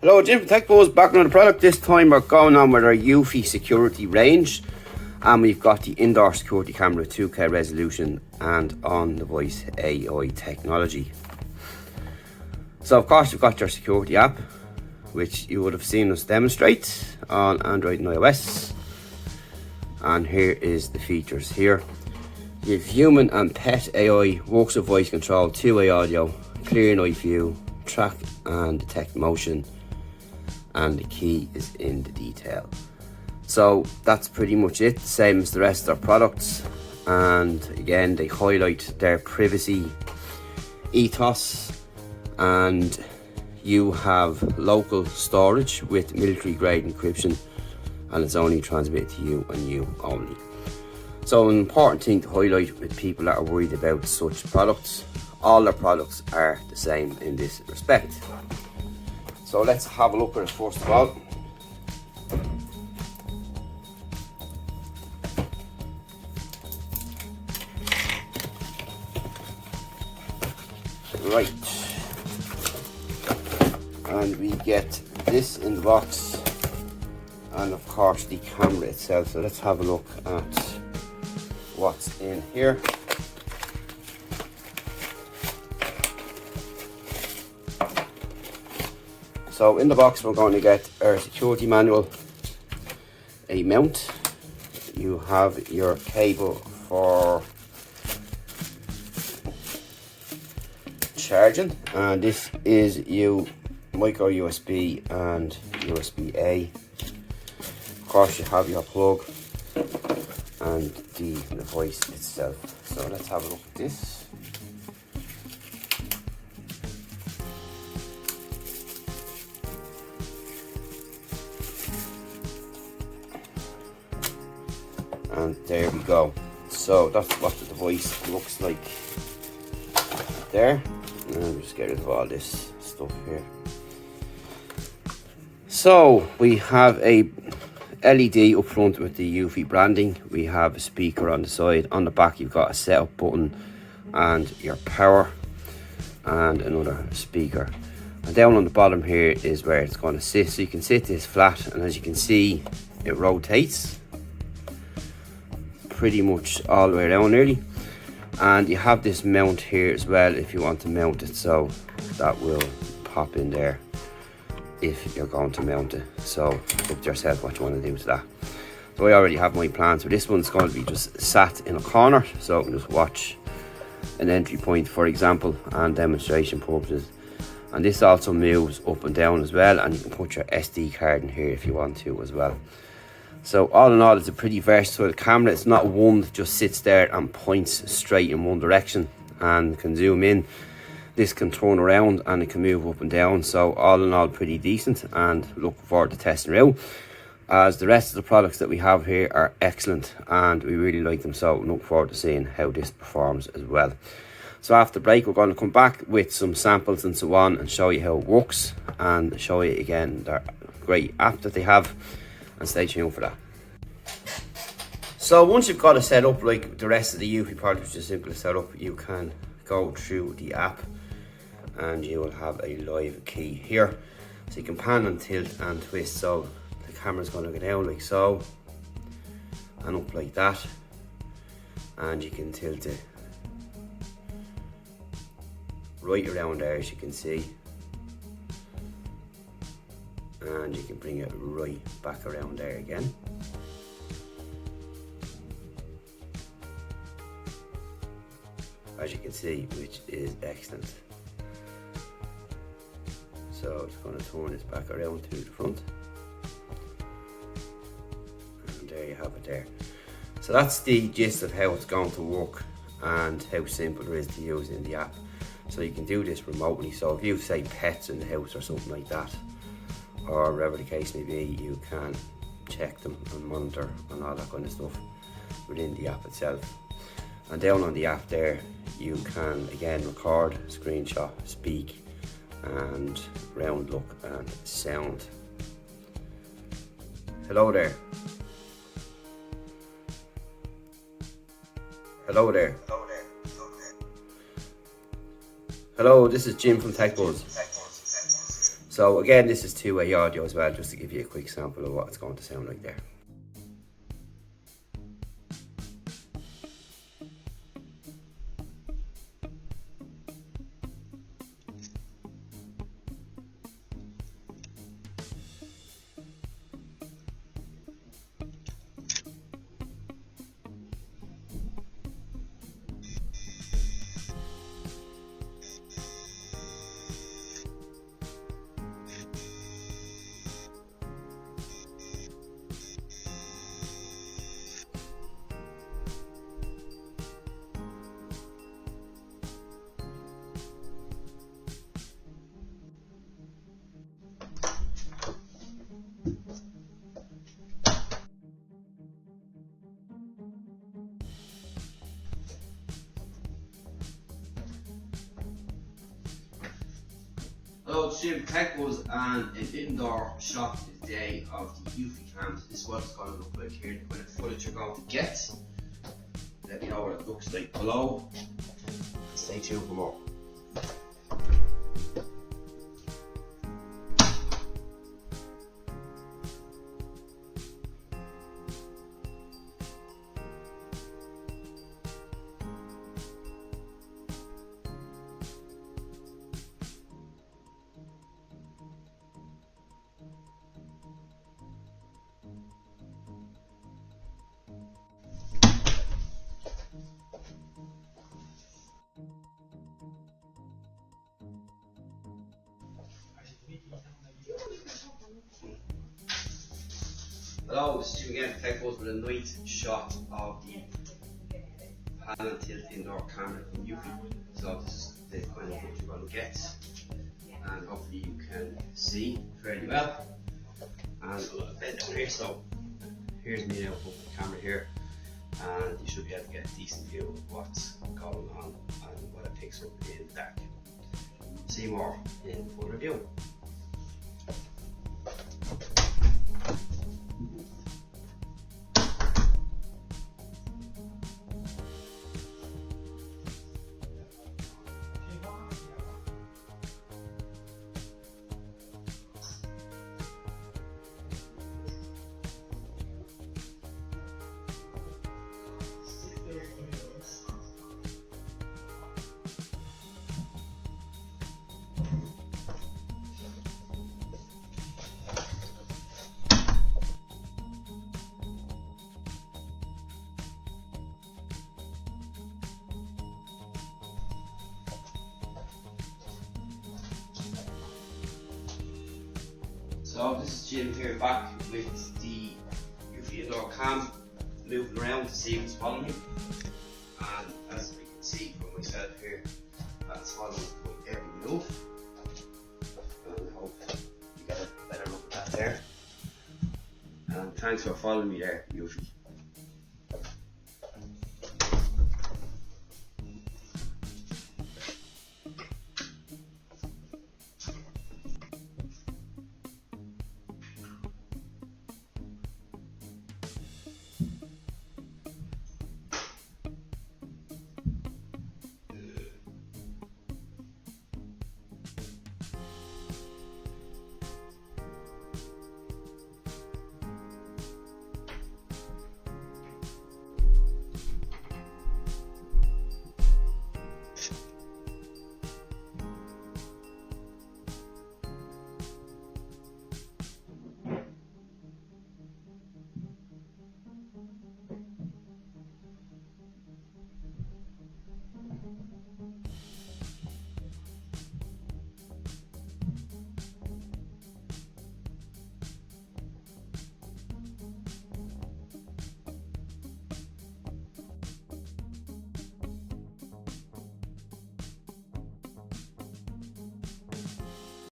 Hello, Jim from TechBuzz, back on the product. This time we're going on with our Eufy security range, and we've got the indoor security camera 2K resolution and on the voice AI technology. So of course you've got your security app, which you would have seen us demonstrate on Android and iOS. And here is the features here. You have human and pet AI, works with voice control, two-way audio, clear night view, track and detect motion, and the key is in the detail. So that's pretty much it, same as the rest of their products. And again, they highlight their privacy ethos, and you have local storage with military grade encryption, and it's only transmitted to you and you only. So an important thing to highlight with people that are worried about such products, all their products are the same in this respect. So let's have a look at it first of all. Right, and we get this in the box, and of course the camera itself. So let's have a look at what's in here. So in the box we're going to get our security manual, a mount, you have your cable for charging, and this is micro USB and USB A. Of course you have your plug and the device itself. So let's have a look at this. And there we go. So that's what the device looks like there. And just get rid of all this stuff here. So we have a LED up front with the Eufy branding. We have a speaker on the side. On the back you've got a setup button and your power and another speaker. And down on the bottom here is where it's going to sit. So you can sit this flat, and as you can see it rotates pretty much all the way around nearly. And you have this mount here as well if you want to mount it, so that will pop in there if you're going to mount it. So up to yourself what you want to do to that. So I already have my plans for this one. It's going to be just sat in a corner, so I can just watch an entry point, for example, and demonstration purposes. And this also moves up and down as well, and you can put your SD card in here if you want to as well. So all in all, it's a pretty versatile camera. It's not one that just sits there and points straight in one direction and can zoom in. This can turn around and it can move up and down. So all in all, pretty decent, and looking forward to testing it out, as the rest of the products that we have here are excellent and we really like them. So look forward to seeing how this performs as well. So after the break we're going to come back with some samples and so on and show you how it works, and show you again their great app that they have, and stay tuned for that. So once you've got it set up like the rest of the Eufy product, which is simple to set up, you can go through the app and you will have a live key here. So you can pan and tilt and twist. So the camera's going to go down like so and up like that, and you can tilt it right around there as you can see, and you can bring it right back around there again. As you can see, which is excellent. So it's going to turn this back around to the front, and there you have it there. So that's the gist of how it's going to work and how simple it is to use in the app. So you can do this remotely. So if you say pets in the house or something like that, or whatever the case may be, you can check them and monitor and all that kind of stuff within the app itself. And down on the app there you can again record, screenshot, speak and round look and sound. Hello there. Hello there. Hello, this is Jim from TechBuzz. So again, this is two-way audio as well, just to give you a quick sample of what it's going to sound like there. Hello, it's Jim Techbuzz and an indoor shot today of the Eufy cams. This is what it's going to look like here, the kind of footage you're going to get. Let me know what it looks like below. Stay tuned for more. Hello, this is Jim again, Techbuzz with a night shot of the panel tilt indoor camera from Eufy. So this is the kind of what you're going to get, and hopefully you can see fairly well. And a little bit down here, so here's me now with the camera here, and you should be able to get a decent view of what's going on and what it picks up in the dark. See more in full review. So this is Jim here back with the Eufy indoor cam, moving around to see if it's following me. And as we can see from myself here, that's following my every move. And I hope you get a better look at that there. And thanks for following me there, Eufy.